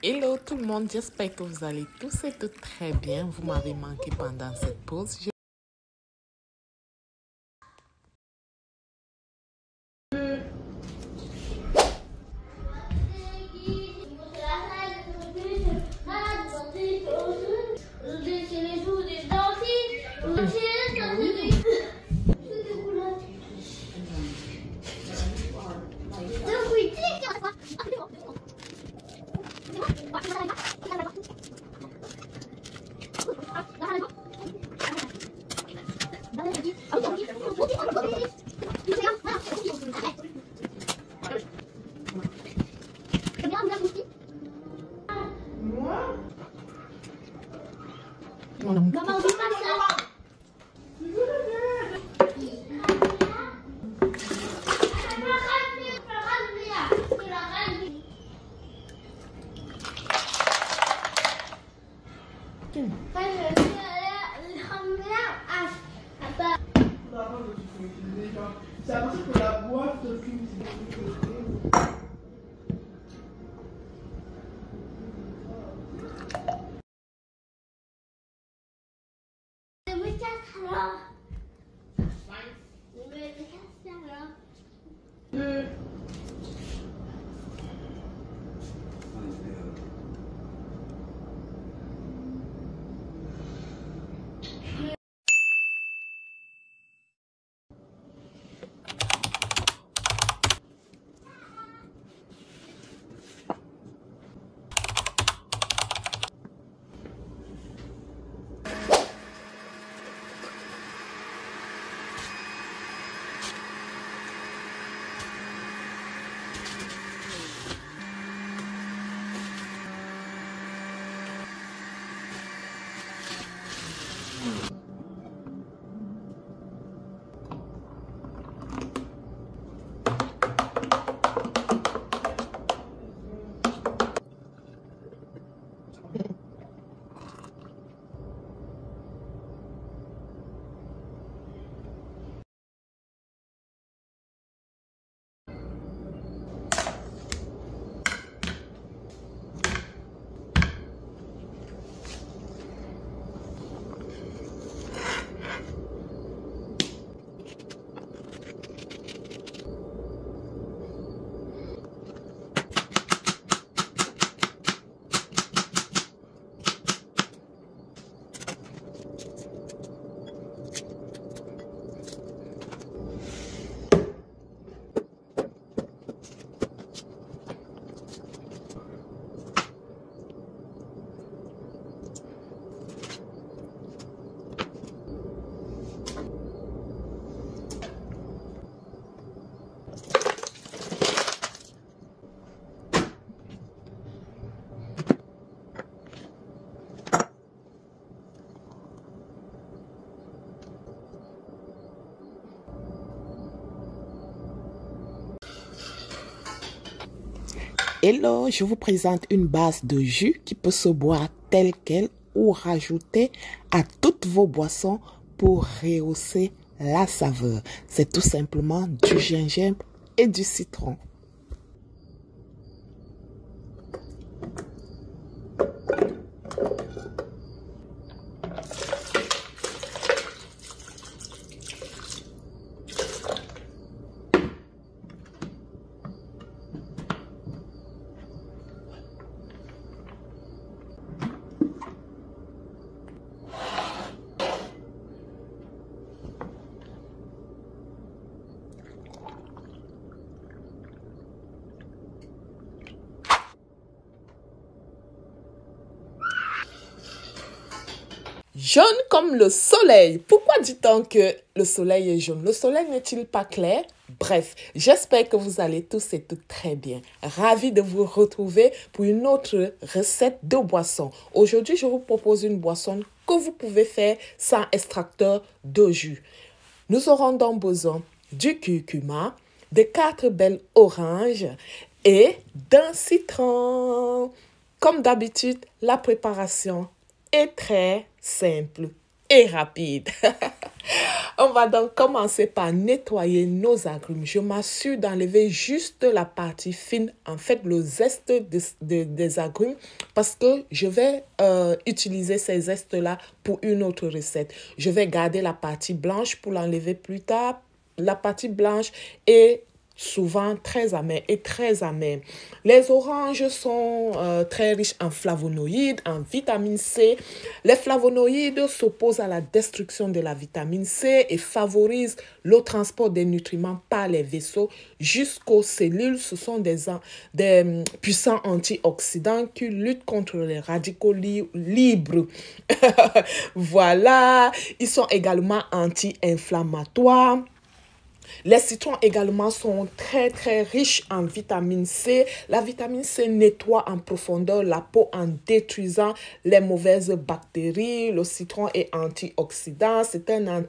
Hello tout le monde, j'espère que vous allez tous et toutes très bien. Vous m'avez manqué pendant cette pause. C'est parce que la boîte de film, Hello, je vous présente une base de jus qui peut se boire telle quelle ou rajouter à toutes vos boissons pour rehausser la saveur. C'est tout simplement du gingembre et du citron. Jaune comme le soleil. Pourquoi dit-on que le soleil est jaune? Le soleil n'est-il pas clair? Bref, j'espère que vous allez tous et toutes très bien. Ravi de vous retrouver pour une autre recette de boisson. Aujourd'hui, je vous propose une boisson que vous pouvez faire sans extracteur de jus. Nous aurons donc besoin du curcuma, de 4 belles oranges et d'un citron. Comme d'habitude, la préparation est très simple et rapide. On va donc commencer par nettoyer nos agrumes. Je m'assure d'enlever juste la partie fine, en fait le zeste des agrumes, parce que je vais utiliser ces zestes-là pour une autre recette. Je vais garder la partie blanche pour l'enlever plus tard. La partie blanche est souvent très amère et très amère. Les oranges sont très riches en flavonoïdes, en vitamine C. Les flavonoïdes s'opposent à la destruction de la vitamine C et favorisent le transport des nutriments par les vaisseaux jusqu'aux cellules. Ce sont des puissants antioxydants qui luttent contre les radicaux libres. Voilà, ils sont également anti-inflammatoires. Les citrons également sont très riches en vitamine C. La vitamine C nettoie en profondeur la peau en détruisant les mauvaises bactéries. Le citron est antioxydant. C'est un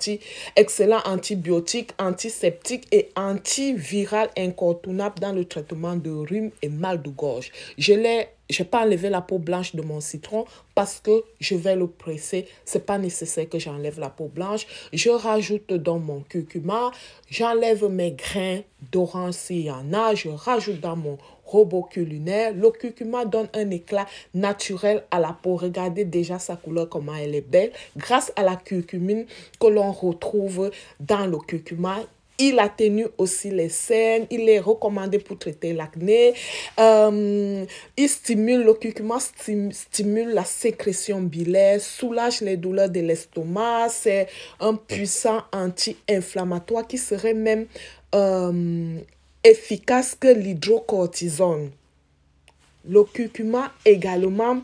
excellent antibiotique, antiseptique et antiviral incontournable dans le traitement de rhume et mal de gorge. Je n'ai pas enlevé la peau blanche de mon citron parce que je vais le presser. Ce n'est pas nécessaire que j'enlève la peau blanche. Je rajoute dans mon curcuma. J'enlève mes grains d'orange s'il y en a. Je rajoute dans mon robot culinaire. Le curcuma donne un éclat naturel à la peau. Regardez déjà sa couleur, comment elle est belle. Grâce à la curcumine que l'on retrouve dans le curcuma, il atténue aussi les cernes. Il est recommandé pour traiter l'acné. Il stimule, le curcuma stimule la sécrétion biliaire, soulage les douleurs de l'estomac. C'est un puissant anti-inflammatoire qui serait même efficace que l'hydrocortisone. Le curcuma également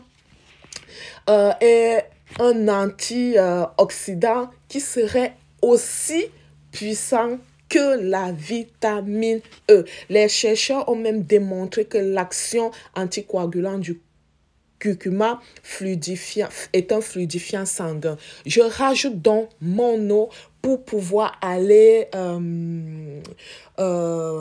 est un antioxydant qui serait aussi puissant que la vitamine E. Les chercheurs ont même démontré que l'action anticoagulante du curcuma est un fluidifiant sanguin. Je rajoute donc mon eau pour pouvoir aller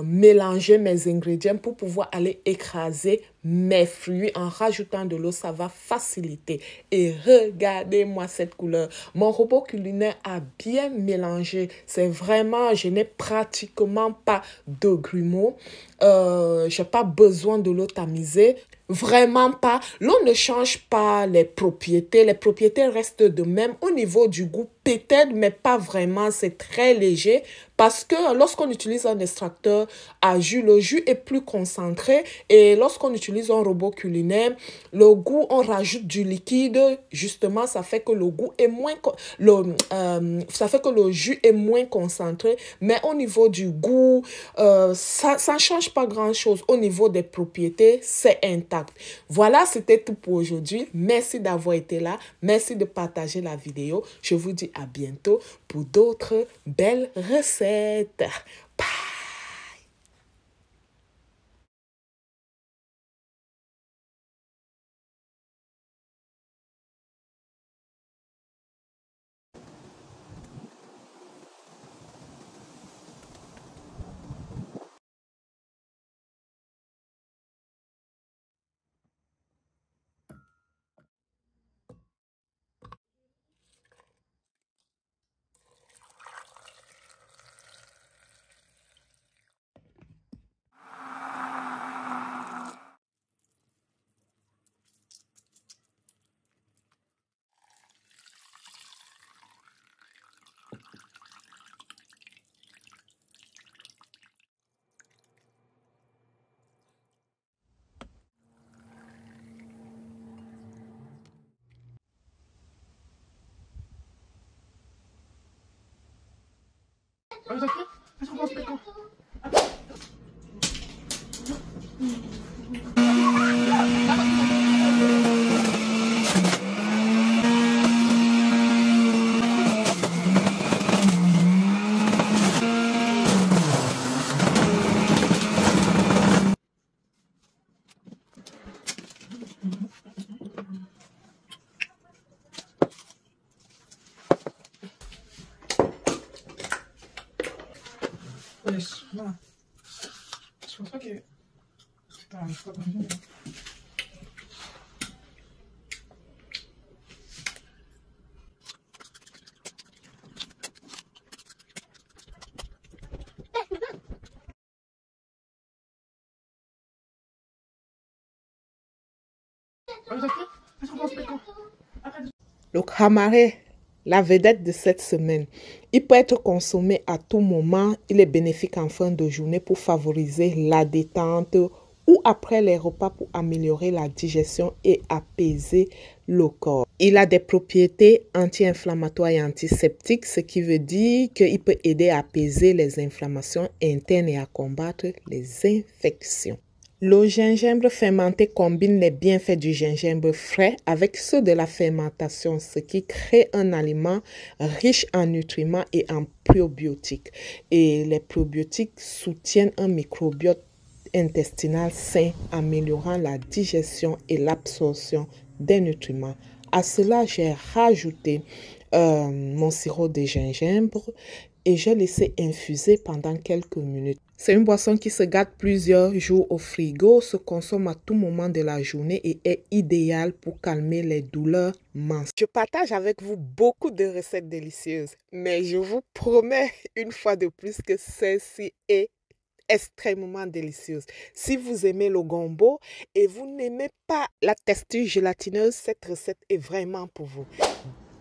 mélanger mes ingrédients, pour pouvoir aller écraser mes fruits. En rajoutant de l'eau, ça va faciliter. Et regardez-moi cette couleur. Mon robot culinaire a bien mélangé. C'est vraiment, je n'ai pratiquement pas de grumeaux. Je n'ai pas besoin de l'eau tamisée. Vraiment pas. L'eau ne change pas les propriétés. Les propriétés restent de même. Au niveau du goût, peut-être, mais pas vraiment. C'est très léger parce que lorsqu'on utilise un extracteur à jus, le jus est plus concentré. Et lorsqu'on utilise un robot culinaire, le goût, on rajoute du liquide. Justement, ça fait que le goût est moins... ça fait que le jus est moins concentré. Mais au niveau du goût, ça ne change pas grand-chose. Au niveau des propriétés, c'est intact. Voilà, c'était tout pour aujourd'hui. Merci d'avoir été là. Merci de partager la vidéo. Je vous dis à bientôt pour d'autres belles recettes. Bye! Voilà. Je pense pas que... Putain, je sais pas comment dire. Le camarade, la vedette de cette semaine, il peut être consommé à tout moment. Il est bénéfique en fin de journée pour favoriser la détente ou après les repas pour améliorer la digestion et apaiser le corps. Il a des propriétés anti-inflammatoires et antiseptiques, ce qui veut dire qu'il peut aider à apaiser les inflammations internes et à combattre les infections. Le gingembre fermenté combine les bienfaits du gingembre frais avec ceux de la fermentation, ce qui crée un aliment riche en nutriments et en probiotiques. Et les probiotiques soutiennent un microbiote intestinal sain, améliorant la digestion et l'absorption des nutriments. À cela, j'ai rajouté mon sirop de gingembre et j'ai laissé infuser pendant quelques minutes. C'est une boisson qui se garde plusieurs jours au frigo, se consomme à tout moment de la journée et est idéale pour calmer les douleurs menstruelles. Je partage avec vous beaucoup de recettes délicieuses, mais je vous promets une fois de plus que celle-ci est extrêmement délicieuse. Si vous aimez le gombo et vous n'aimez pas la texture gélatineuse, cette recette est vraiment pour vous.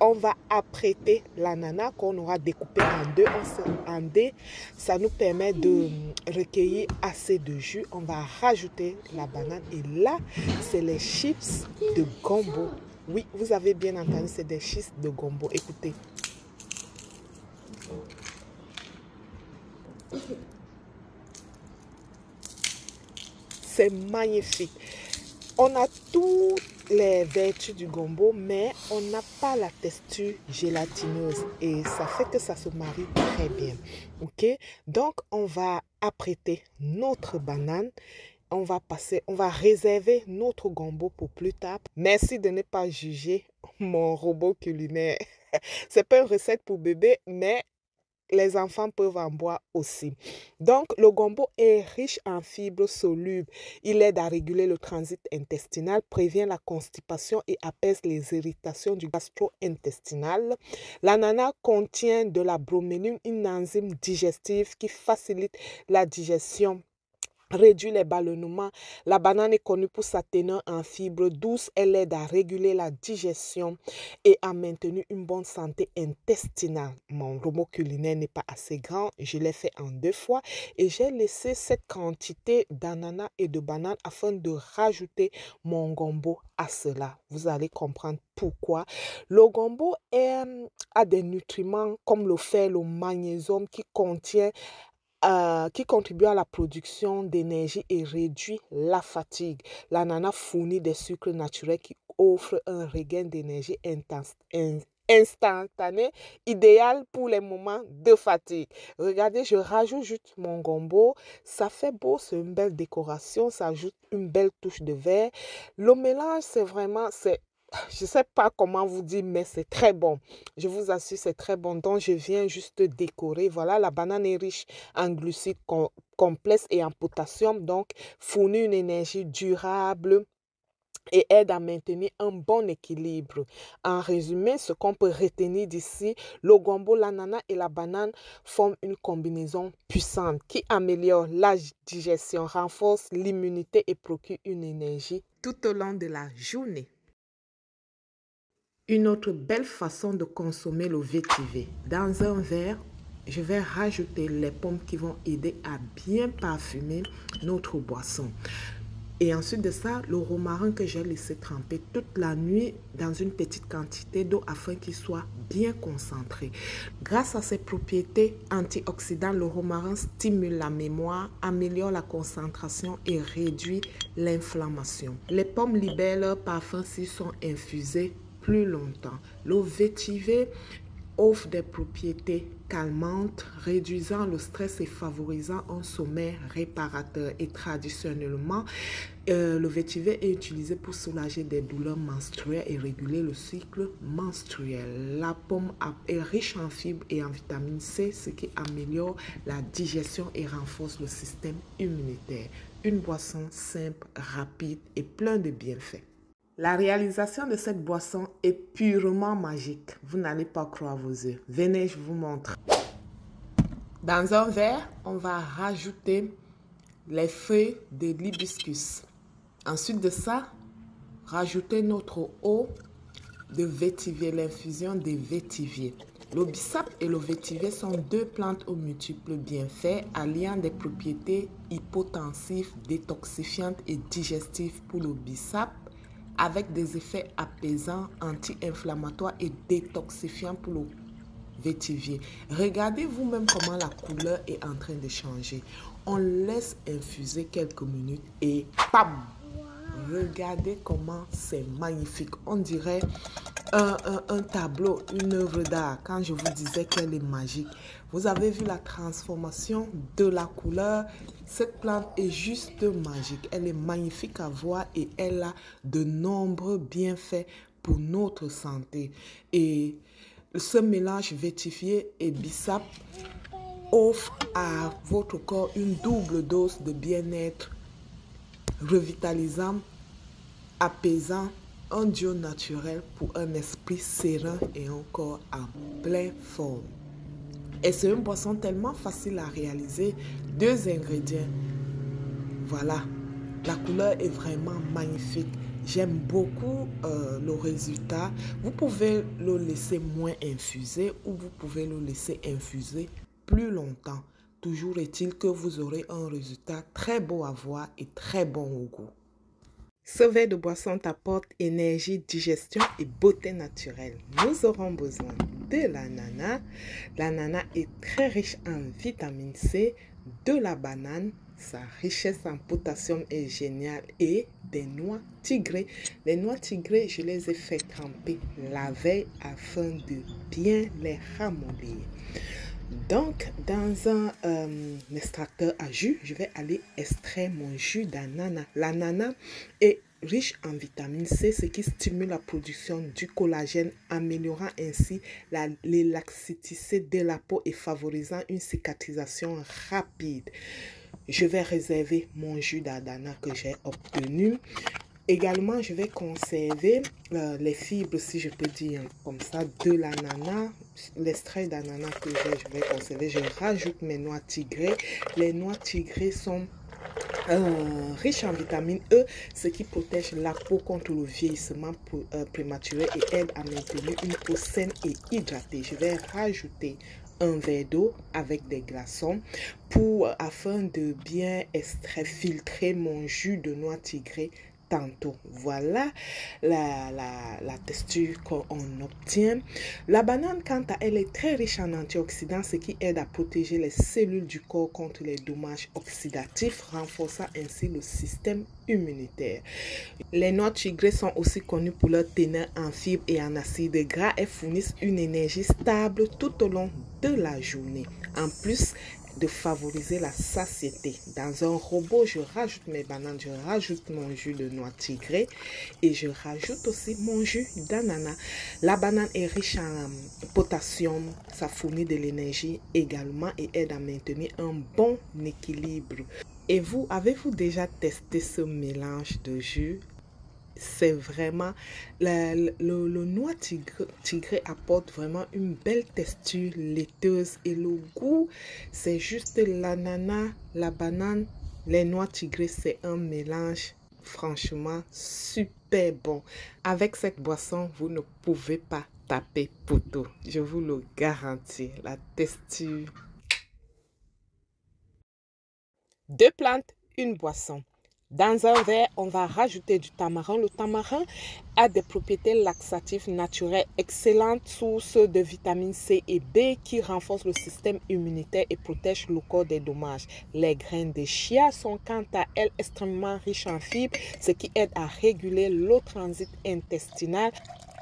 On va apprêter l'ananas qu'on aura découpé en dés. Ça nous permet de recueillir assez de jus. On va rajouter la banane et là, c'est les chips de gombo. Oui, vous avez bien entendu, c'est des chips de gombo. Écoutez. C'est magnifique. On a toutes les vertus du gombo, mais on n'a pas la texture gélatineuse et ça fait que ça se marie très bien. Ok? Donc, on va apprêter notre banane. On va réserver notre gombo pour plus tard. Merci de ne pas juger mon robot culinaire. C'est pas une recette pour bébé, mais les enfants peuvent en boire aussi. Donc, le gombo est riche en fibres solubles. Il aide à réguler le transit intestinal, prévient la constipation et apaise les irritations du gastro-intestinal. L'ananas contient de la broméline, une enzyme digestive qui facilite la digestion, réduit les ballonnements. La banane est connue pour sa teneur en fibres douces. Elle aide à réguler la digestion et à maintenir une bonne santé intestinale. Mon robot culinaire n'est pas assez grand. Je l'ai fait en 2 fois et j'ai laissé cette quantité d'ananas et de bananes afin de rajouter mon gombo à cela. Vous allez comprendre pourquoi. Le gombo a des nutriments comme le fer, le magnésium qui contribue à la production d'énergie et réduit la fatigue. L'ananas fournit des sucres naturels qui offrent un regain d'énergie instantané, idéal pour les moments de fatigue. Regardez, je rajoute juste mon gombo. Ça fait beau, c'est une belle décoration. Ça ajoute une belle touche de vert. Le mélange, je ne sais pas comment vous dire, mais c'est très bon. Je vous assure, c'est très bon. Donc, je viens juste décorer. Voilà, la banane est riche en glucides complexes et en potassium. Donc, fournit une énergie durable et aide à maintenir un bon équilibre. En résumé, ce qu'on peut retenir d'ici, le gombo, l'ananas et la banane forment une combinaison puissante qui améliore la digestion, renforce l'immunité et procure une énergie tout au long de la journée. Une autre belle façon de consommer le vétiver. Dans un verre, je vais rajouter les pommes qui vont aider à bien parfumer notre boisson. Et ensuite de ça, le romarin que j'ai laissé tremper toute la nuit dans une petite quantité d'eau afin qu'il soit bien concentré. Grâce à ses propriétés antioxydantes, le romarin stimule la mémoire, améliore la concentration et réduit l'inflammation. Les pommes libèrent leur parfum s'ils sont infusés plus longtemps. Le vétiver offre des propriétés calmantes, réduisant le stress et favorisant un sommeil réparateur. Et traditionnellement, le vétiver est utilisé pour soulager des douleurs menstruelles et réguler le cycle menstruel. La pomme est riche en fibres et en vitamine C, ce qui améliore la digestion et renforce le système immunitaire. Une boisson simple, rapide et pleine de bienfaits. La réalisation de cette boisson est purement magique. Vous n'allez pas croire vos yeux. Venez, je vous montre. Dans un verre, on va rajouter les feuilles de l'hibiscus. Ensuite de ça, rajouter notre eau de vétiver, l'infusion des vétiviers. Le bissap et le vétiver sont deux plantes aux multiples bienfaits, alliant des propriétés hypotensives, détoxifiantes et digestives pour le bissap, avec des effets apaisants, anti-inflammatoires et détoxifiants pour le vétivier. Regardez vous-même comment la couleur est en train de changer. On laisse infuser quelques minutes et pam! Regardez comment c'est magnifique. On dirait un tableau, une œuvre d'art. Quand je vous disais qu'elle est magique, vous avez vu la transformation de la couleur. Cette plante est juste magique. Elle est magnifique à voir et elle a de nombreux bienfaits pour notre santé. Et ce mélange vétivier et bissap offre à votre corps une double dose de bien-être revitalisant, apaisant, un duo naturel pour un esprit serein et un corps en pleine forme. Et c'est une boisson tellement facile à réaliser. 2 ingrédients. Voilà, la couleur est vraiment magnifique. J'aime beaucoup le résultat. Vous pouvez le laisser moins infuser ou vous pouvez le laisser infuser plus longtemps. Toujours est-il que vous aurez un résultat très beau à voir et très bon au goût. Ce verre de boisson t'apporte énergie, digestion et beauté naturelle. Nous aurons besoin de l'ananas. L'ananas est très riche en vitamine C, de la banane. Sa richesse en potassium est géniale et des noix tigrées. Les noix tigrées, je les ai fait tremper la veille afin de bien les ramollir. Donc, dans un extracteur à jus, je vais aller extraire mon jus d'ananas. L'ananas est riche en vitamine C, ce qui stimule la production du collagène, améliorant ainsi l'élasticité de la peau et favorisant une cicatrisation rapide. Je vais réserver mon jus d'ananas que j'ai obtenu. Également, je vais conserver les fibres, si je peux dire comme ça, de l'ananas. L'extrait d'ananas que je vais conserver. Je rajoute mes noix tigrées. Les noix tigrées sont riches en vitamine E, ce qui protège la peau contre le vieillissement prématuré et aide à maintenir une peau saine et hydratée. Je vais rajouter un verre d'eau avec des glaçons afin de bien extraire, filtrer mon jus de noix tigrée tantôt. Voilà la texture qu'on obtient. La banane, quant à elle, est très riche en antioxydants, ce qui aide à protéger les cellules du corps contre les dommages oxydatifs, renforçant ainsi le système immunitaire. Les noix tigrées sont aussi connues pour leur teneur en fibres et en acides gras et fournissent une énergie stable tout au long de la journée. En plus de favoriser la satiété. Dans un robot, je rajoute mes bananes, je rajoute mon jus de noix tigrée et je rajoute aussi mon jus d'ananas. La banane est riche en potassium, ça fournit de l'énergie également et aide à maintenir un bon équilibre. Et vous, avez-vous déjà testé ce mélange de jus? C'est vraiment, le noix tigré apporte vraiment une belle texture laiteuse et le goût, c'est juste l'ananas, la banane, les noix tigrées, c'est un mélange franchement super bon. Avec cette boisson, vous ne pouvez pas taper poteau, je vous le garantis, la texture. 2 plantes, une boisson. Dans un verre, on va rajouter du tamarin. Le tamarin a des propriétés laxatives naturelles, excellentes sources de vitamine C et B qui renforcent le système immunitaire et protègent le corps des dommages. Les graines de chia sont quant à elles extrêmement riches en fibres, ce qui aide à réguler le transit intestinal.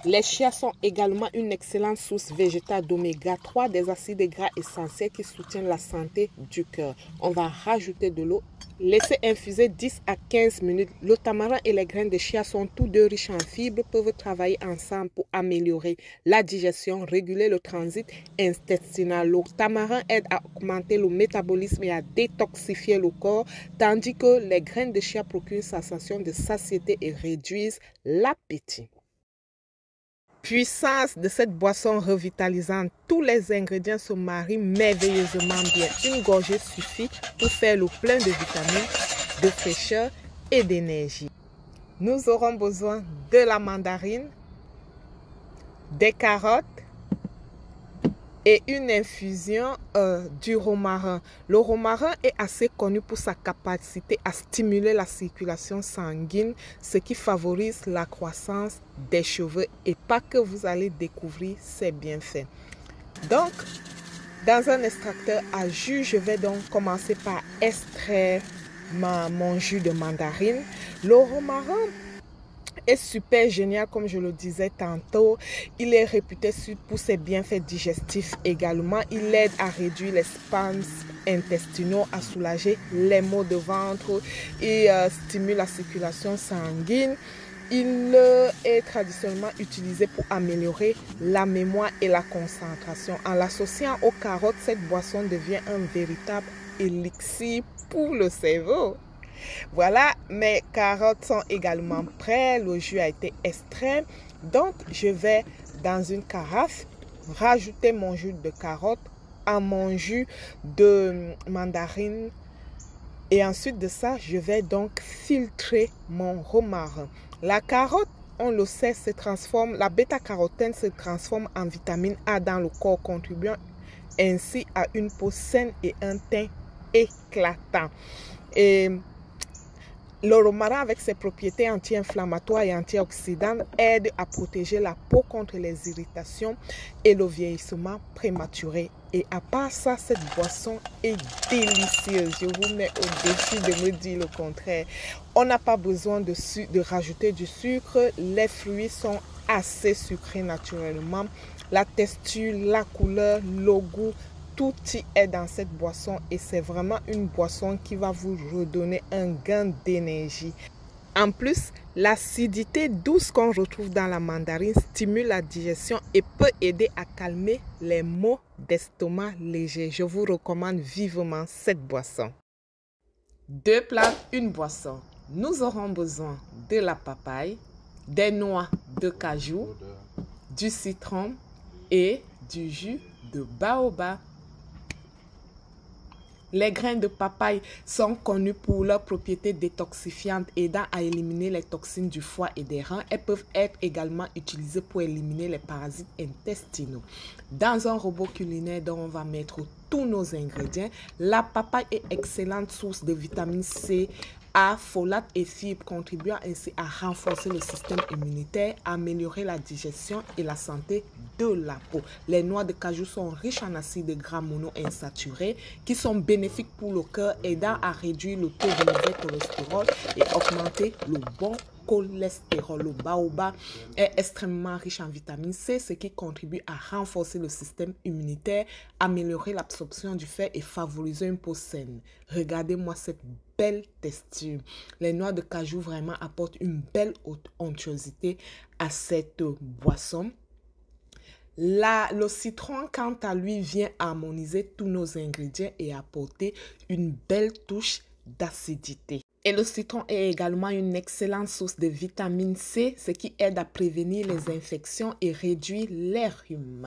Les chias sont également une excellente source végétale d'oméga 3, des acides gras essentiels qui soutiennent la santé du cœur. On va rajouter de l'eau. Laissez infuser 10 à 15 minutes. Le tamarin et les graines de chia sont tous deux riches en fibres, peuvent travailler ensemble pour améliorer la digestion, réguler le transit intestinal. Le tamarin aide à augmenter le métabolisme et à détoxifier le corps, tandis que les graines de chia procurent une sensation de satiété et réduisent l'appétit. Puissance de cette boisson revitalisante. Tous les ingrédients se marient merveilleusement bien. Une gorgée suffit pour faire le plein de vitamines, de fraîcheur et d'énergie. Nous aurons besoin de la mandarine, des carottes et une infusion du romarin. Le romarin est assez connu pour sa capacité à stimuler la circulation sanguine, ce qui favorise la croissance des cheveux et pas que vous allez découvrir ses bienfaits. Donc, dans un extracteur à jus, je vais donc commencer par extraire mon jus de mandarine. Le romarin est super génial, comme je le disais tantôt. Il est réputé pour ses bienfaits digestifs également. Il aide à réduire les spasmes intestinaux, à soulager les maux de ventre et stimule la circulation sanguine. Il est traditionnellement utilisé pour améliorer la mémoire et la concentration. En l'associant aux carottes, cette boisson devient un véritable élixir pour le cerveau. Voilà, mes carottes sont également prêtes. Le jus a été extrait. Donc, je vais dans une carafe rajouter mon jus de carotte à mon jus de mandarine. Et ensuite de ça, je vais donc filtrer mon romarin. La carotte, on le sait, se transforme, la bêta-carotène se transforme en vitamine A dans le corps, contribuant ainsi à une peau saine et un teint éclatant. Et le romarin, avec ses propriétés anti-inflammatoires et antioxydantes, aide à protéger la peau contre les irritations et le vieillissement prématuré. Et à part ça, cette boisson est délicieuse. Je vous mets au défi de me dire le contraire. On n'a pas besoin de rajouter du sucre. Les fruits sont assez sucrés naturellement. La texture, la couleur, le goût, tout y est dans cette boisson et c'est vraiment une boisson qui va vous redonner un gain d'énergie. En plus, l'acidité douce qu'on retrouve dans la mandarine stimule la digestion et peut aider à calmer les maux d'estomac légers. Je vous recommande vivement cette boisson. 2 plats, une boisson. Nous aurons besoin de la papaye, des noix de cajou, du citron et du jus de baobab. Les grains de papaye sont connus pour leurs propriétés détoxifiantes aidant à éliminer les toxines du foie et des reins. Elles peuvent être également utilisées pour éliminer les parasites intestinaux. Dans un robot culinaire dont on va mettre tous nos ingrédients, la papaye est excellente source de vitamine C, A, folate et fibres, contribuant ainsi à renforcer le système immunitaire, améliorer la digestion et la santé de la peau. Les noix de cajou sont riches en acides gras monoinsaturés qui sont bénéfiques pour le cœur, aidant à réduire le taux de mauvais cholestérol et augmenter le bon cholestérol. Le baobab est extrêmement riche en vitamine C, ce qui contribue à renforcer le système immunitaire, améliorer l'absorption du fer et favoriser une peau saine. Regardez-moi cette belle texture. Les noix de cajou vraiment apportent une belle onctuosité à cette boisson. Le citron, quant à lui, vient harmoniser tous nos ingrédients et apporter une belle touche d'acidité. Et le citron est également une excellente source de vitamine C, ce qui aide à prévenir les infections et réduire les rhumes.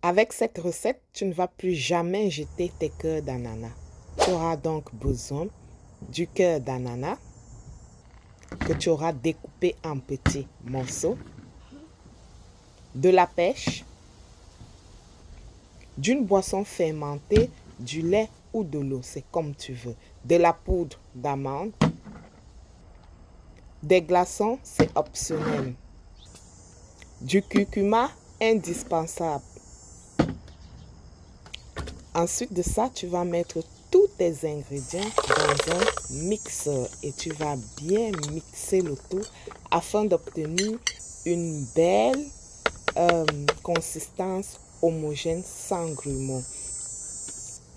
Avec cette recette, tu ne vas plus jamais jeter tes cœurs d'ananas. Tu auras donc besoin du cœur d'ananas que tu auras découpé en petits morceaux, de la pêche, d'une boisson fermentée, du lait ou de l'eau, c'est comme tu veux, de la poudre d'amande, des glaçons, c'est optionnel, du curcuma, indispensable. Ensuite de ça, tu vas mettre tous tes ingrédients dans un mixeur et tu vas bien mixer le tout afin d'obtenir une belle consistance homogène sans grumeaux.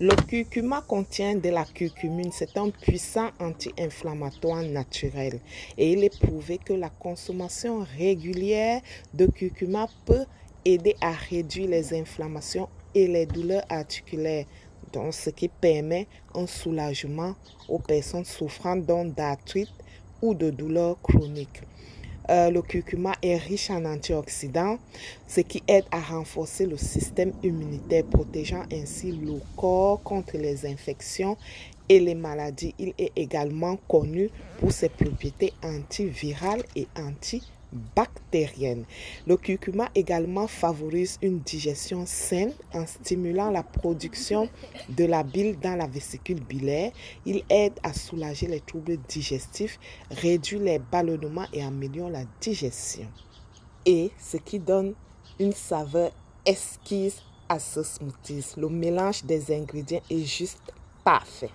Le curcuma contient de la curcumine, c'est un puissant anti-inflammatoire naturel et il est prouvé que la consommation régulière de curcuma peut aider à réduire les inflammations et les douleurs articulaires, donc ce qui permet un soulagement aux personnes souffrant d'arthrite ou de douleurs chroniques. Le curcuma est riche en antioxydants, ce qui aide à renforcer le système immunitaire, protégeant ainsi le corps contre les infections et les maladies. Il est également connu pour ses propriétés antivirales et antibactériennes. Le curcuma également favorise une digestion saine en stimulant la production de la bile dans la vésicule biliaire. Il aide à soulager les troubles digestifs, réduit les ballonnements et améliore la digestion. Et ce qui donne une saveur exquise à ce smoothie. Le mélange des ingrédients est juste parfait.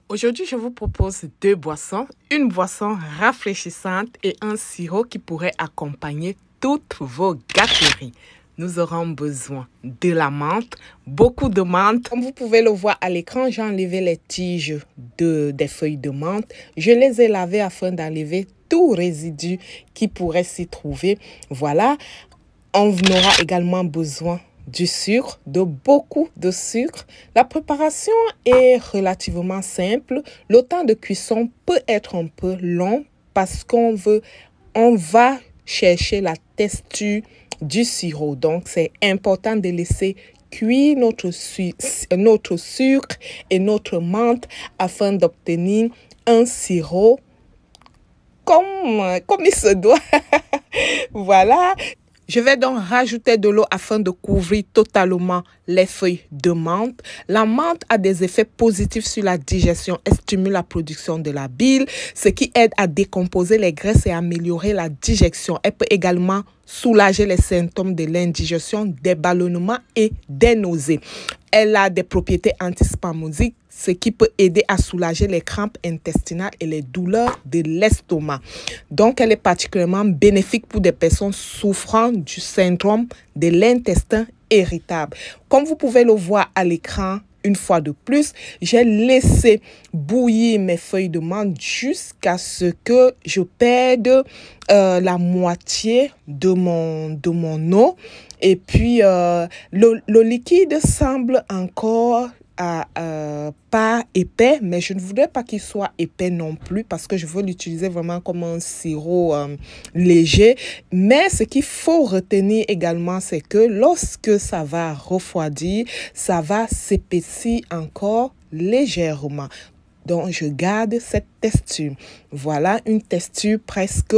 Aujourd'hui, je vous propose deux boissons, une boisson rafraîchissante et un sirop qui pourrait accompagner toutes vos gâteries. Nous aurons besoin de la menthe, beaucoup de menthe. Comme vous pouvez le voir à l'écran, j'ai enlevé les tiges des feuilles de menthe. Je les ai lavées afin d'enlever tout résidu qui pourrait s'y trouver. Voilà, on aura également besoin du sucre, de beaucoup de sucre. La préparation est relativement simple. Le temps de cuisson peut être un peu long parce on va chercher la texture du sirop. Donc, c'est important de laisser cuire notre sucre et notre menthe afin d'obtenir un sirop comme il se doit. Voilà. Je vais donc rajouter de l'eau afin de couvrir totalement les feuilles de menthe. La menthe a des effets positifs sur la digestion. Elle stimule la production de la bile, ce qui aide à décomposer les graisses et à améliorer la digestion. Elle peut également soulager les symptômes de l'indigestion, des ballonnements et des nausées. Elle a des propriétés antispasmodiques, ce qui peut aider à soulager les crampes intestinales et les douleurs de l'estomac. Donc, elle est particulièrement bénéfique pour des personnes souffrant du syndrome de l'intestin irritable. Comme vous pouvez le voir à l'écran, une fois de plus, j'ai laissé bouillir mes feuilles de menthe jusqu'à ce que je perde la moitié de mon eau. Et puis, le liquide semble encore pas épais, mais je ne voudrais pas qu'il soit épais non plus parce que je veux l'utiliser vraiment comme un sirop léger. Mais ce qu'il faut retenir également, c'est que lorsque ça va refroidir, ça va s'épaissir encore légèrement. Donc, je garde cette texture. Voilà une texture presque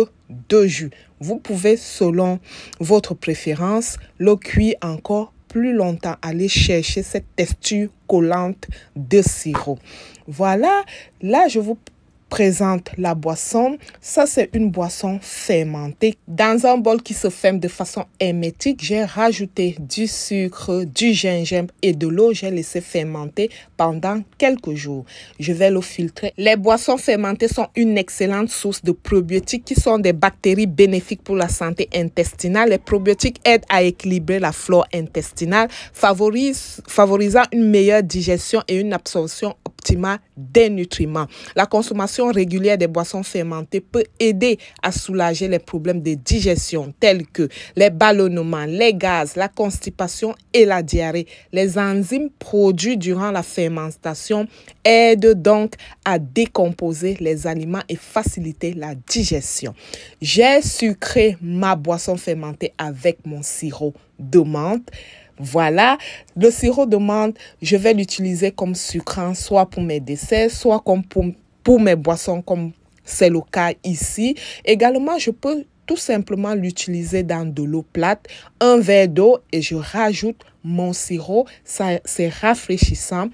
de jus. Vous pouvez, selon votre préférence, le cuire encore plus longtemps. Aller chercher cette texture collante de sirop. Voilà, là, je vous présente la boisson. Ça, c'est une boisson fermentée. Dans un bol qui se ferme de façon hermétique, j'ai rajouté du sucre, du gingembre et de l'eau. J'ai laissé fermenter pendant quelques jours. Je vais le filtrer. Les boissons fermentées sont une excellente source de probiotiques qui sont des bactéries bénéfiques pour la santé intestinale. Les probiotiques aident à équilibrer la flore intestinale, favorisant une meilleure digestion et une absorption optimale des nutriments. La consommation régulière des boissons fermentées peut aider à soulager les problèmes de digestion tels que les ballonnements, les gaz, la constipation et la diarrhée. Les enzymes produits durant la fermentation aident donc à décomposer les aliments et faciliter la digestion. J'ai sucré ma boisson fermentée avec mon sirop de menthe. Voilà, le sirop de menthe, je vais l'utiliser comme sucrant, soit pour mes desserts, soit comme pour mes boissons, comme c'est le cas ici. Également, je peux tout simplement l'utiliser dans de l'eau plate, un verre d'eau et je rajoute mon sirop. Ça, c'est rafraîchissant.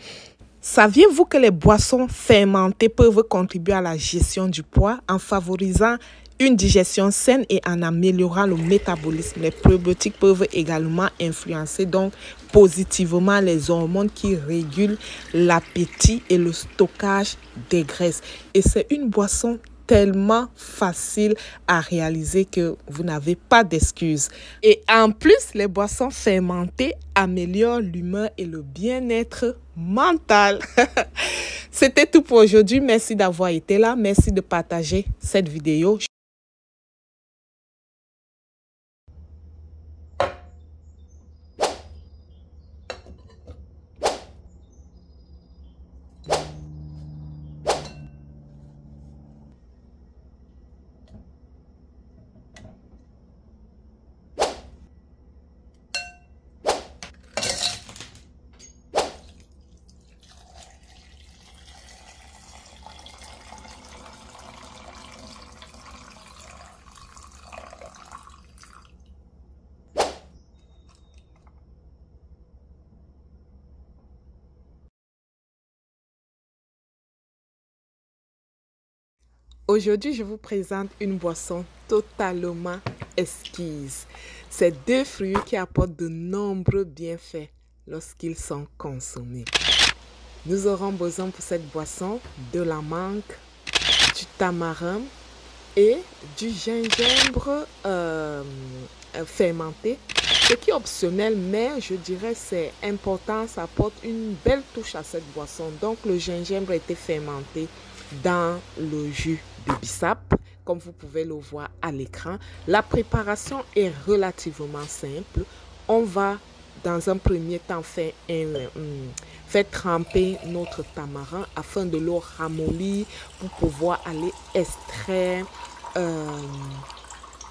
Saviez-vous que les boissons fermentées peuvent contribuer à la gestion du poids en favorisant une digestion saine et en améliorant le métabolisme? Les probiotiques peuvent également influencer donc positivement les hormones qui régulent l'appétit et le stockage des graisses. Et c'est une boisson tellement facile à réaliser que vous n'avez pas d'excuses. Et en plus, les boissons fermentées améliorent l'humeur et le bien-être mental. C'était tout pour aujourd'hui. Merci d'avoir été là. Merci de partager cette vidéo. Aujourd'hui, je vous présente une boisson totalement exquise. C'est deux fruits qui apportent de nombreux bienfaits lorsqu'ils sont consommés. Nous aurons besoin pour cette boisson de la mangue, du tamarin et du gingembre fermenté. Ce qui est optionnel, mais je dirais c'est important, ça apporte une belle touche à cette boisson. Donc le gingembre a été fermenté dans le jus de bissap, comme vous pouvez le voir à l'écran. La préparation est relativement simple. On va dans un premier temps faire tremper notre tamarin afin de le ramollir pour pouvoir aller extraire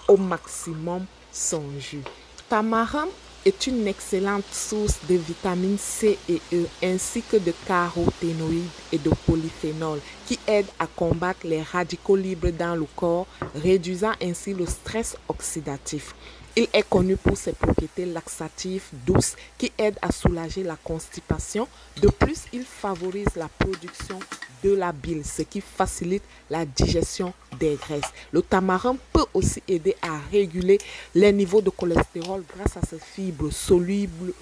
au maximum son jus. Tamarin est une excellente source de vitamines C et E ainsi que de caroténoïdes et de polyphénols qui aident à combattre les radicaux libres dans le corps, réduisant ainsi le stress oxydatif. Il est connu pour ses propriétés laxatives douces qui aident à soulager la constipation. De plus, il favorise la production de la bile, ce qui facilite la digestion des graisses. Le tamarin peut aussi aider à réguler les niveaux de cholestérol grâce à ses fibres solubles,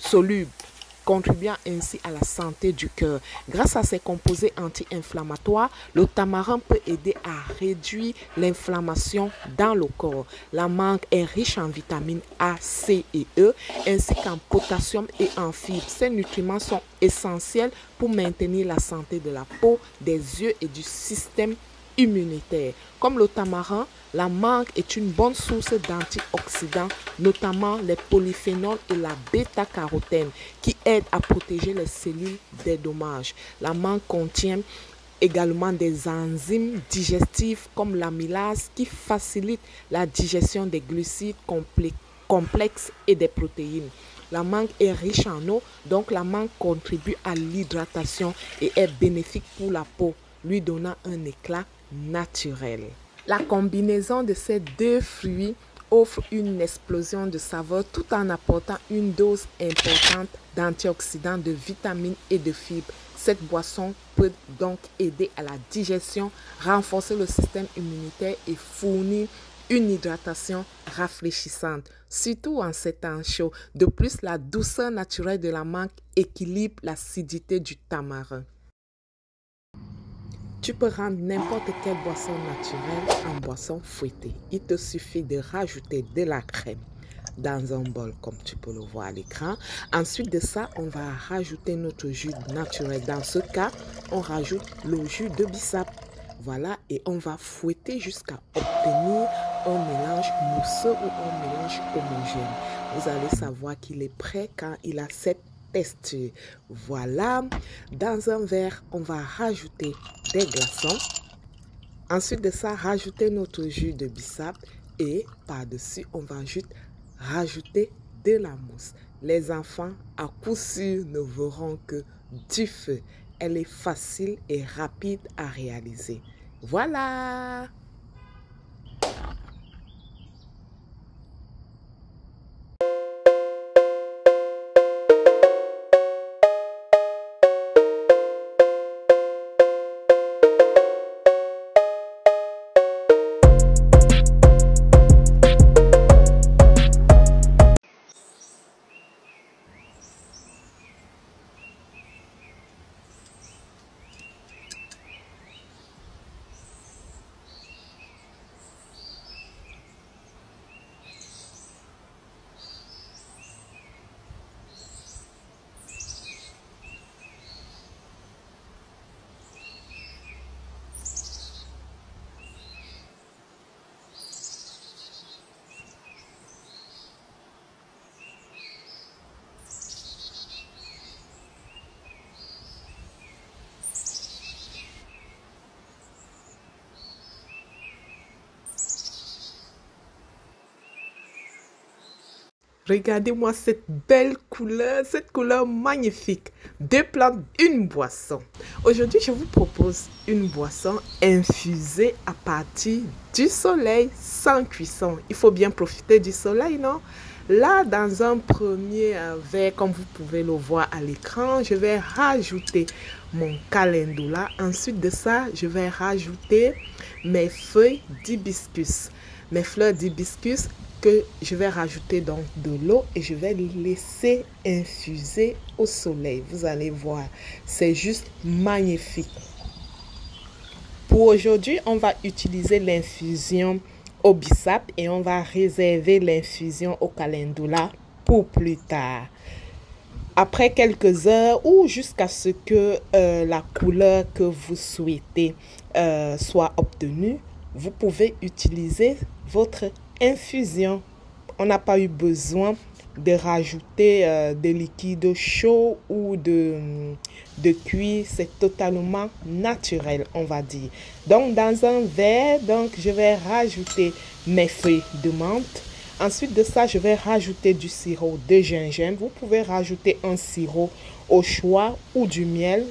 contribuant ainsi à la santé du cœur. Grâce à ses composés anti-inflammatoires, le tamarin peut aider à réduire l'inflammation dans le corps. La mangue est riche en vitamines A, C et E, ainsi qu'en potassium et en fibres. Ces nutriments sont essentiels pour maintenir la santé de la peau, des yeux et du système immunitaire. Comme le tamarin, la mangue est une bonne source d'antioxydants, notamment les polyphénols et la bêta-carotène, qui aident à protéger les cellules des dommages. La mangue contient également des enzymes digestives comme l'amylase qui facilitent la digestion des glucides complexes et des protéines. La mangue est riche en eau, donc la mangue contribue à l'hydratation et est bénéfique pour la peau, lui donnant un éclat naturel. La combinaison de ces deux fruits offre une explosion de saveurs tout en apportant une dose importante d'antioxydants, de vitamines et de fibres. Cette boisson peut donc aider à la digestion, renforcer le système immunitaire et fournir une hydratation rafraîchissante, surtout en ces temps chauds. De plus, la douceur naturelle de la mangue équilibre l'acidité du tamarin. Tu peux rendre n'importe quelle boisson naturelle en boisson fouettée. Il te suffit de rajouter de la crème dans un bol comme tu peux le voir à l'écran. Ensuite de ça, on va rajouter notre jus naturel. Dans ce cas, on rajoute le jus de bissap. Voilà, et on va fouetter jusqu'à obtenir un mélange mousseux ou un mélange homogène. Vous allez savoir qu'il est prêt quand il a cette texture. Voilà, dans un verre, on va rajouter des glaçons. Ensuite de ça, rajouter notre jus de bissap et par-dessus, on va juste rajouter de la mousse. Les enfants, à coup sûr, ne verront que du feu. Elle est facile et rapide à réaliser. Voilà! Regardez-moi cette belle couleur, cette couleur magnifique. Deux plantes, une boisson. Aujourd'hui, je vous propose une boisson infusée à partir du soleil sans cuisson. Il faut bien profiter du soleil, non? Là, dans un premier verre, comme vous pouvez le voir à l'écran, je vais rajouter mon calendula. Ensuite de ça, je vais rajouter mes feuilles d'hibiscus. Mes fleurs d'hibiscus que je vais rajouter donc de l'eau et je vais laisser infuser au soleil. Vous allez voir, c'est juste magnifique. Pour aujourd'hui, on va utiliser l'infusion au bissap et on va réserver l'infusion au calendula pour plus tard. Après quelques heures ou jusqu'à ce que la couleur que vous souhaitez soit obtenue, vous pouvez utiliser votre infusion. On n'a pas eu besoin de rajouter des liquides chauds ou de cuire. C'est totalement naturel, on va dire. Donc, dans un verre, donc, je vais rajouter mes feuilles de menthe. Ensuite de ça, je vais rajouter du sirop de gingembre. Vous pouvez rajouter un sirop au choix ou du miel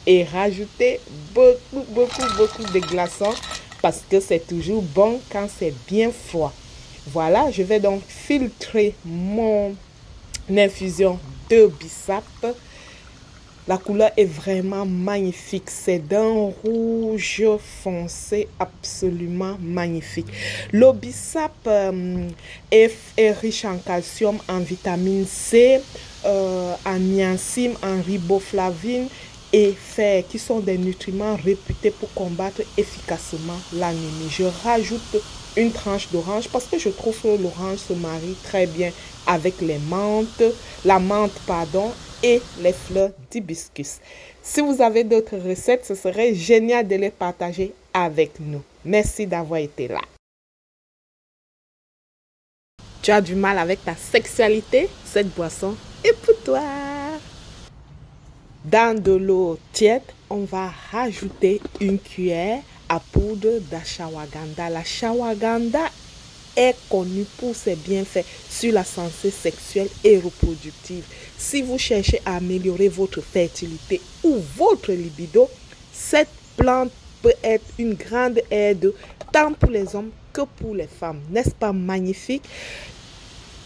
et rajouter beaucoup de glaçons parce que c'est toujours bon quand c'est bien froid. Voilà, je vais donc filtrer mon infusion de bissap. La couleur est vraiment magnifique. C'est d'un rouge foncé absolument magnifique. Le bissap est riche en calcium, en vitamine C, en niacine, en riboflavine et fer, qui sont des nutriments réputés pour combattre efficacement l'anémie. Je rajoute une tranche d'orange parce que je trouve que l'orange se marie très bien avec la menthe, et les fleurs d'hibiscus. Si vous avez d'autres recettes, ce serait génial de les partager avec nous. Merci d'avoir été là. Tu as du mal avec ta sexualité? Cette boisson est pour toi. Dans de l'eau tiède, on va rajouter une cuillère à poudre d'ashwagandha. L'ashwagandha est connu pour ses bienfaits sur la santé sexuelle et reproductive. Si vous cherchez à améliorer votre fertilité ou votre libido, cette plante peut être une grande aide tant pour les hommes que pour les femmes. N'est-ce pas magnifique?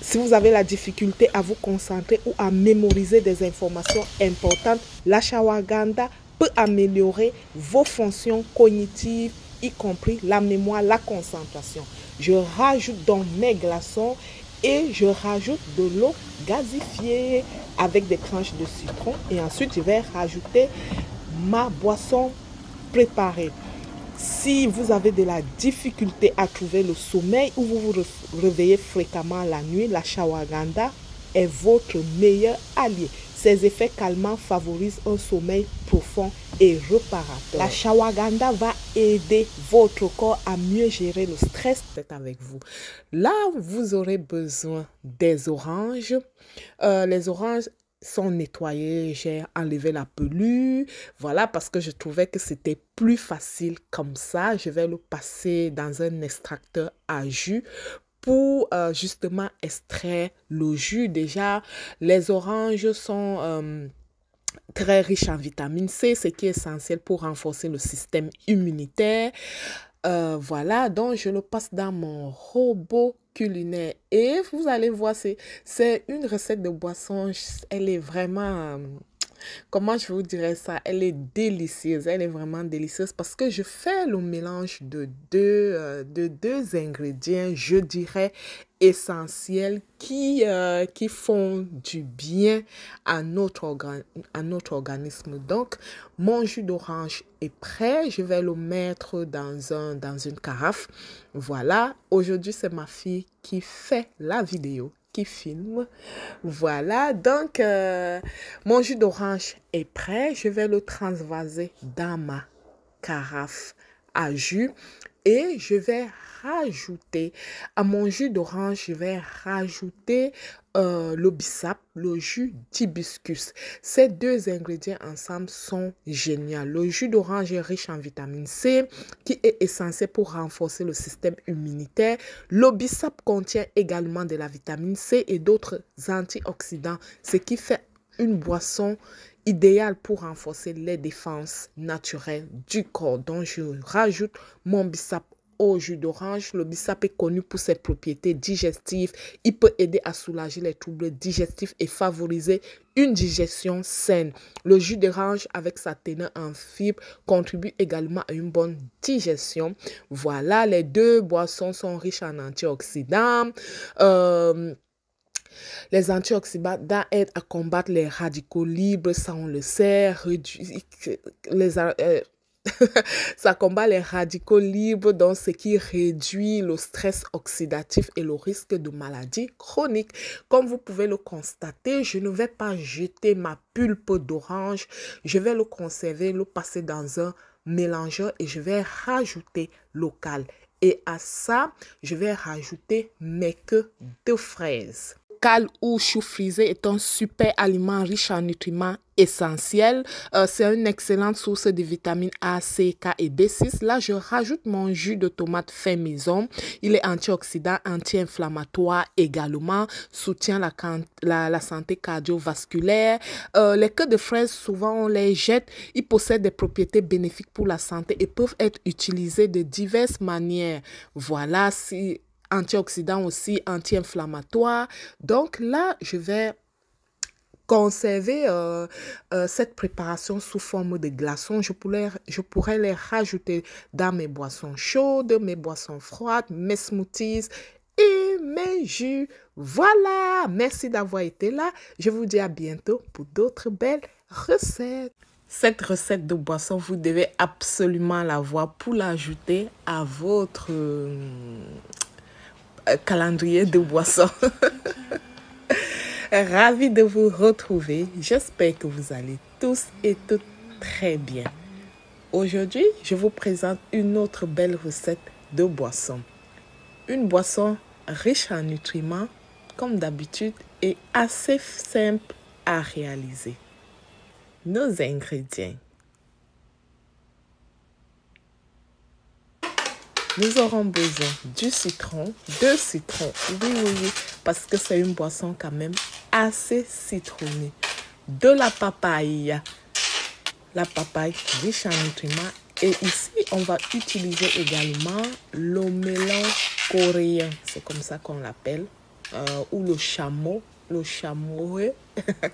Si vous avez la difficulté à vous concentrer ou à mémoriser des informations importantes, l'ashwagandha peut améliorer vos fonctions cognitives, y compris la mémoire, la concentration. Je rajoute donc mes glaçons et je rajoute de l'eau gazifiée avec des tranches de citron. Et ensuite, je vais rajouter ma boisson préparée. Si vous avez de la difficulté à trouver le sommeil ou vous vous réveillez fréquemment la nuit, l'ashwagandha est votre meilleur allié. Ses effets calmants favorisent un sommeil profond et réparateur. L'ashwagandha va aider votre corps à mieux gérer le stress. C'est avec vous. Là, vous aurez besoin des oranges. Les oranges sont nettoyées, j'ai enlevé la pelure, voilà, parce que je trouvais que c'était plus facile comme ça. Je vais le passer dans un extracteur à jus pour justement extraire le jus. Déjà, les oranges sont très riches en vitamine C, ce qui est essentiel pour renforcer le système immunitaire. Voilà, donc je le passe dans mon robot culinaire et vous allez voir, c'est une recette de boisson. Elle est vraiment, comment je vous dirais ça, elle est délicieuse, elle est vraiment délicieuse parce que je fais le mélange de deux ingrédients, je dirais, essentiels qui font du bien à notre organisme. Donc, mon jus d'orange est prêt. Je vais le mettre dans une carafe. Voilà. Aujourd'hui, c'est ma fille qui fait la vidéo, qui filme. Voilà. Donc, mon jus d'orange est prêt. Je vais le transvaser dans ma carafe à jus. Et je vais rajouter à mon jus d'orange, je vais rajouter le bissap, le jus d'hibiscus. Ces deux ingrédients ensemble sont géniaux. Le jus d'orange est riche en vitamine C qui est essentiel pour renforcer le système immunitaire. Le bissap contient également de la vitamine C et d'autres antioxydants, ce qui fait une boisson idéal pour renforcer les défenses naturelles du corps. Donc, je rajoute mon bissap au jus d'orange. Le bissap est connu pour ses propriétés digestives. Il peut aider à soulager les troubles digestifs et favoriser une digestion saine. Le jus d'orange, avec sa teneur en fibres, contribue également à une bonne digestion. Voilà, les deux boissons sont riches en antioxydants. Les antioxydants aident à combattre les radicaux libres, ça on le sait, ça combat les radicaux libres, donc ce qui réduit le stress oxydatif et le risque de maladies chroniques. Comme vous pouvez le constater, je ne vais pas jeter ma pulpe d'orange, je vais le conserver, le passer dans un mélangeur et je vais rajouter local. Et à ça, je vais rajouter mes queues de fraises. Cal ou chou frisé est un super aliment riche en nutriments essentiels. C'est une excellente source de vitamines A, C, K et B6. Là, je rajoute mon jus de tomate fait maison. Il est antioxydant, anti-inflammatoire également, soutient la santé cardiovasculaire. Les queues de fraises, souvent, on les jette. Ils possèdent des propriétés bénéfiques pour la santé et peuvent être utilisés de diverses manières. Voilà, antioxydant aussi, anti-inflammatoire. Donc là, je vais conserver cette préparation sous forme de glaçons. Je pourrais les rajouter dans mes boissons chaudes, mes boissons froides, mes smoothies et mes jus. Voilà, merci d'avoir été là. Je vous dis à bientôt pour d'autres belles recettes. Cette recette de boisson, vous devez absolument l'avoir pour l'ajouter à votre calendrier de boissons. Ravie de vous retrouver. J'espère que vous allez tous et toutes très bien. Aujourd'hui, je vous présente une autre belle recette de boisson. Une boisson riche en nutriments, comme d'habitude, et assez simple à réaliser. Nos ingrédients. Nous aurons besoin du citron, 2 citrons, oui, parce que c'est une boisson quand même assez citronnée. De la papaye, la papaye riche en nutriments. Et ici, on va utiliser également le melon coréen, c'est comme ça qu'on l'appelle, ou le chameau,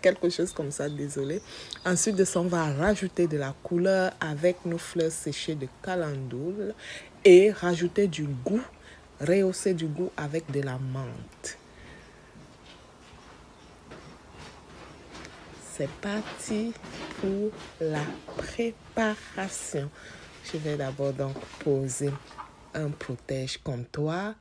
quelque chose comme ça, désolé. Ensuite de ça, on va rajouter de la couleur avec nos fleurs séchées de calendoule et rajouter du goût, rehausser du goût avec de la menthe. C'est parti pour la préparation. Je vais d'abord donc poser un protège-comptoir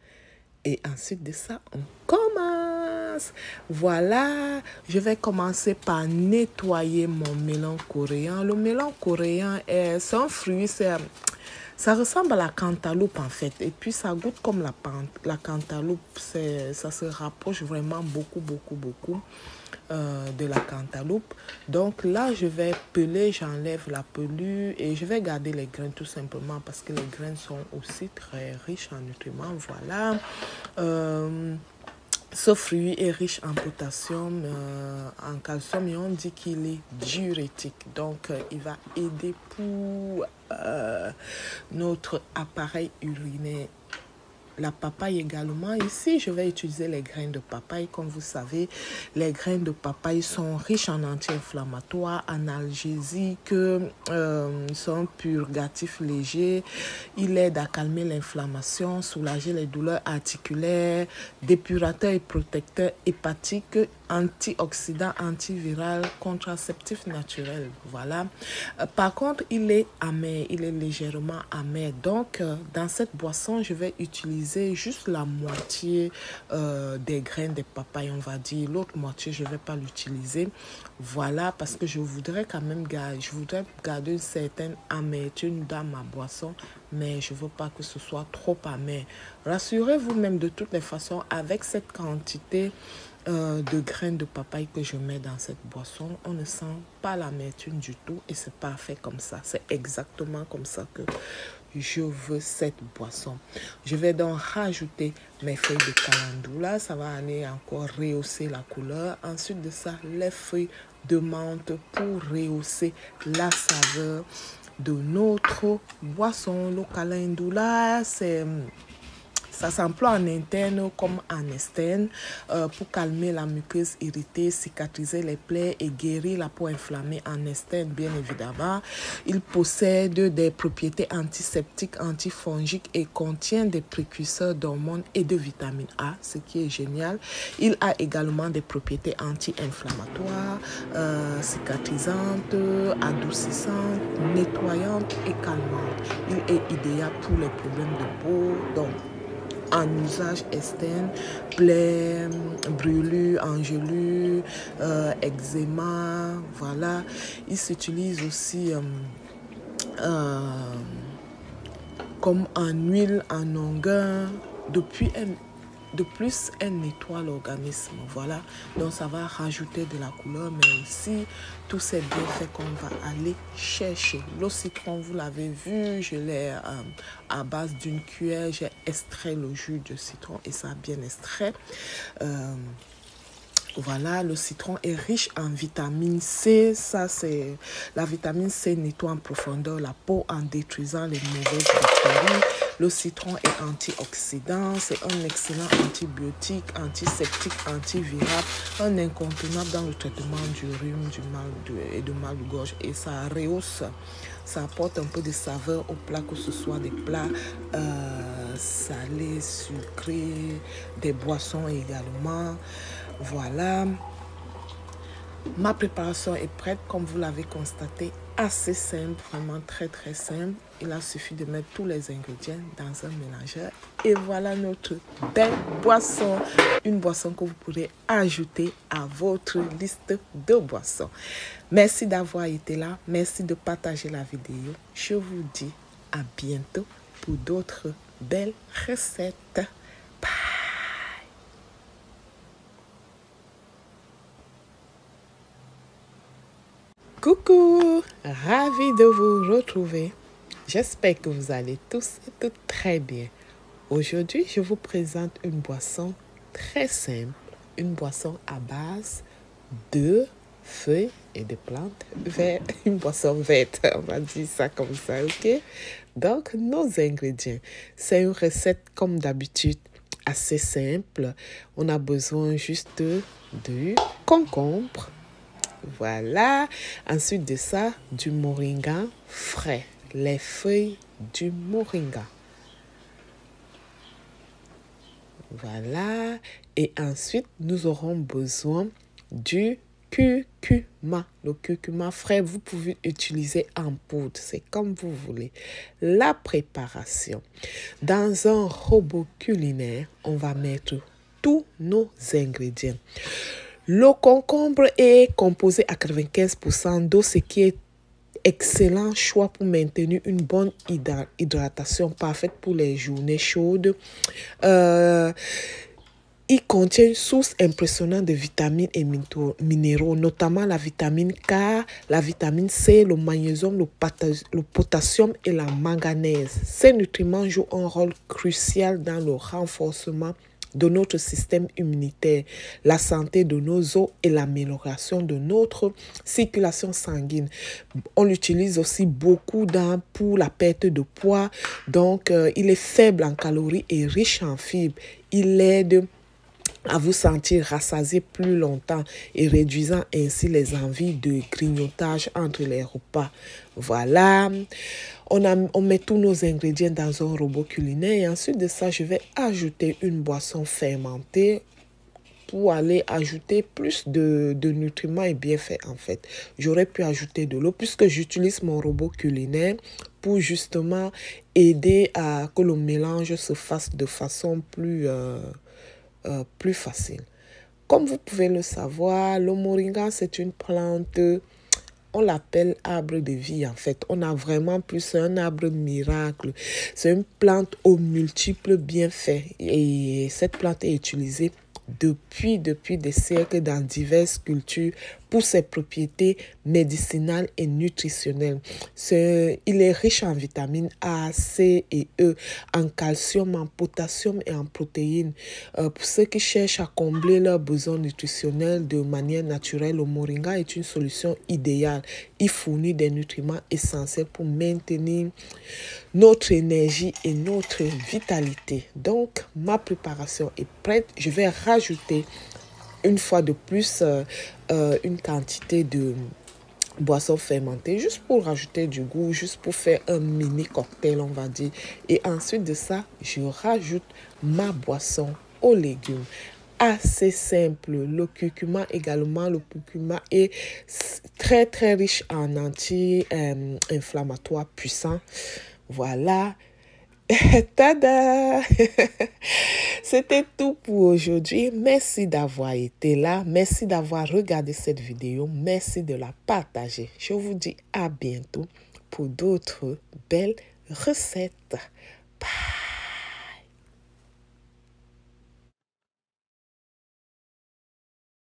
et ensuite de ça, on commence. Voilà, je vais commencer par nettoyer mon melon coréen. Le melon coréen, c'est un fruit, ça ressemble à la cantaloupe en fait. Et puis ça goûte comme la cantaloupe. Ça se rapproche vraiment beaucoup de la cantaloupe. Donc là, je vais peler, j'enlève la pelure et je vais garder les graines tout simplement parce que les graines sont aussi très riches en nutriments. Voilà. Ce fruit est riche en potassium, en calcium et on dit qu'il est diurétique. Donc, il va aider pour notre appareil urinaire. La papaye également. Ici, je vais utiliser les graines de papaye. Comme vous savez, les graines de papaye sont riches en anti-inflammatoires, analgésiques, sont purgatifs légers. Il aide à calmer l'inflammation, soulager les douleurs articulaires, dépurateur et protecteur hépatique, antioxydant, antiviral, contraceptif naturel. Voilà. Par contre, il est amer, il est légèrement amer. Donc, dans cette boisson, je vais utiliser juste la moitié des graines de papaye, on va dire. L'autre moitié, je ne vais pas l'utiliser. Voilà, parce que je voudrais quand même garder une certaine amertume dans ma boisson, mais je ne veux pas que ce soit trop amer. Rassurez-vous même de toutes les façons, avec cette quantité de graines de papaye que je mets dans cette boisson, on ne sent pas l'amertume du tout et c'est parfait comme ça. C'est exactement comme ça que je veux cette boisson. Je vais donc rajouter mes feuilles de calendula. Ça va aller encore rehausser la couleur. Ensuite de ça, les feuilles de menthe pour rehausser la saveur de notre boisson. Le calendula, ça s'emploie en interne comme en externe pour calmer la muqueuse irritée, cicatriser les plaies et guérir la peau inflammée en externe, bien évidemment. Il possède des propriétés antiseptiques, antifongiques et contient des précurseurs d'hormones et de vitamine A, ce qui est génial. Il a également des propriétés anti-inflammatoires, cicatrisantes, adoucissantes, nettoyantes et calmantes. Il est idéal pour les problèmes de peau, donc en usage externe, plaies, brûlures, engelures, eczéma, voilà. Il s'utilise aussi comme en huile, en onguent, de plus, elle nettoie l'organisme, voilà. Donc, ça va rajouter de la couleur, mais aussi tous ces bienfaits qu'on va aller chercher. Le citron, vous l'avez vu, je l'ai à base d'une cuillère. J'ai extrait le jus de citron et ça a bien extrait. Voilà, le citron est riche en vitamine C. Ça, c'est la vitamine C nettoie en profondeur la peau en détruisant les mauvaises bactéries. bactéries. Le citron est antioxydant, c'est un excellent antibiotique, antiseptique, antiviral, un incontournable dans le traitement du rhume, et du mal de gorge. Et ça rehausse, ça apporte un peu de saveur au plat, que ce soit des plats salés, sucrés, des boissons également. Voilà. Ma préparation est prête, comme vous l'avez constaté, assez simple, vraiment très très simple. Il a suffi de mettre tous les ingrédients dans un mélangeur et voilà notre belle boisson. Une boisson que vous pourrez ajouter à votre liste de boissons. Merci d'avoir été là, merci de partager la vidéo. Je vous dis à bientôt pour d'autres belles recettes. Coucou, ravi de vous retrouver. J'espère que vous allez tous et toutes très bien. Aujourd'hui, je vous présente une boisson très simple, une boisson à base de feuilles et de plantes vertes, une boisson verte, on va dire ça comme ça, ok? Donc, nos ingrédients, c'est une recette comme d'habitude assez simple. On a besoin juste du concombre. Voilà. Ensuite de ça, du moringa frais. Les feuilles du moringa. Voilà. Et ensuite, nous aurons besoin du curcuma. Le curcuma frais, vous pouvez utiliser en poudre. C'est comme vous voulez. La préparation. Dans un robot culinaire, on va mettre tous nos ingrédients. Le concombre est composé à 95% d'eau, ce qui est excellent choix pour maintenir une bonne hydratation parfaite pour les journées chaudes. Il contient une source impressionnante de vitamines et minéraux, notamment la vitamine K, la vitamine C, le magnésium, le potassium et la manganèse. Ces nutriments jouent un rôle crucial dans le renforcement de notre système immunitaire, la santé de nos os et l'amélioration de notre circulation sanguine. On l'utilise aussi beaucoup pour la perte de poids. Donc, il est faible en calories et riche en fibres. Il aide à vous sentir rassasié plus longtemps et réduisant ainsi les envies de grignotage entre les repas. Voilà. On met tous nos ingrédients dans un robot culinaire et ensuite de ça, je vais ajouter une boisson fermentée pour aller ajouter plus de nutriments et bienfaits en fait. J'aurais pu ajouter de l'eau puisque j'utilise mon robot culinaire pour justement aider à que le mélange se fasse de façon plus facile. Comme vous pouvez le savoir, le moringa, c'est une plante, on l'appelle arbre de vie en fait. On a vraiment plus un arbre miracle. C'est une plante aux multiples bienfaits et cette plante est utilisée depuis des siècles dans diverses cultures pour ses propriétés médicinales et nutritionnelles. Il est riche en vitamines A, C et E, en calcium, en potassium et en protéines. Pour ceux qui cherchent à combler leurs besoins nutritionnels de manière naturelle, le moringa est une solution idéale. Il fournit des nutriments essentiels pour maintenir notre énergie et notre vitalité. Donc, ma préparation est prête. Je vais rajouter une fois de plus une quantité de boisson fermentée, juste pour rajouter du goût, juste pour faire un mini cocktail, on va dire. Et ensuite de ça, je rajoute ma boisson aux légumes. Assez simple. Le curcuma également, le curcuma est très très riche en anti-inflammatoires puissants. Voilà. Tada! C'était tout pour aujourd'hui. Merci d'avoir été là. Merci d'avoir regardé cette vidéo. Merci de la partager. Je vous dis à bientôt pour d'autres belles recettes. Bye!